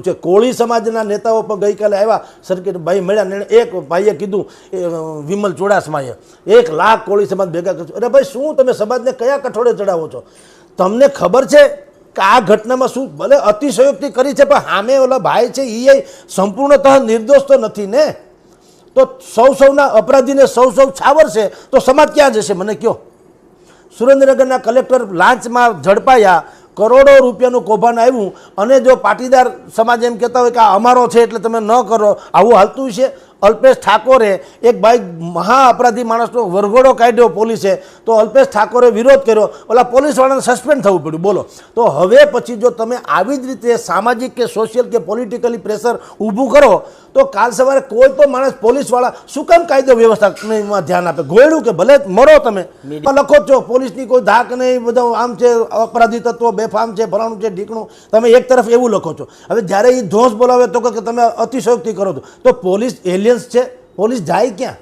છે। કોળી સમાજના નેતાઓ પણ ગઈકાલે આવ્યા, સર્કિટ ભાઈ મળ્યા ને એક ભાઈએ કીધું વિમલ ચુડાસમાએ 1 લાખ કોળી સમાજ ભેગા કરશો। અરે ભાઈ શું તમે સમાજને કયા કઠોળે ચડાવો છો? તમને ખબર છે કે આ ઘટનામાં શું ભલે અતિશયોક્તિ કરી છે, પણ સામે ઓલા ભાઈ છે એ સંપૂર્ણતઃ નિર્દોષ તો નથી ને। તો સૌના અપરાધીને સૌ છાવરશે તો સમાજ ક્યાં જશે મને કહો? સુરેન્દ્રનગરના કલેક્ટર લાંચમાં ઝડપાયા, કરોડો રૂપિયાનું કૌભાંડ આવ્યું, અને જો પાટીદાર સમાજ એમ કહેતા હોય કે આ અમારો છે એટલે તમે ન કરો, આવું હાલતું છે? અલ્પેશ ઠાકોરે એક ભાઈ મહા અપરાધી માણસનો વરઘોડો કાઢ્યો પોલીસે, તો અલ્પેશ ઠાકોરે વિરોધ કર્યો, ઓલા પોલીસવાળાને સસ્પેન્ડ થવું પડ્યું। બોલો, તો હવે પછી જો તમે આવી જ રીતે સામાજિક કે સોશિયલ કે પોલિટિકલી પ્રેશર ઊભું કરો તો કાલ સવારે કોઈ તો માણસ પોલીસવાળા શું કામ કાયદો વ્યવસ્થામાં ધ્યાન આપે? ગોળ્યું કે ભલે મરો તમે લખો છો, પોલીસની કોઈ ધાક નહીં, બધા આમ છે, અપરાધી તત્વો બેફામ છે, ફલાણું છે, ઢીકણું, તમે એક તરફ એવું લખો છો। હવે જ્યારે એ ધોષ બોલાવે તો કે તમે અતિશયોક્તિ કરો છો, તો પોલીસ એલિયન્સ છે, પોલીસ જાય ક્યાં?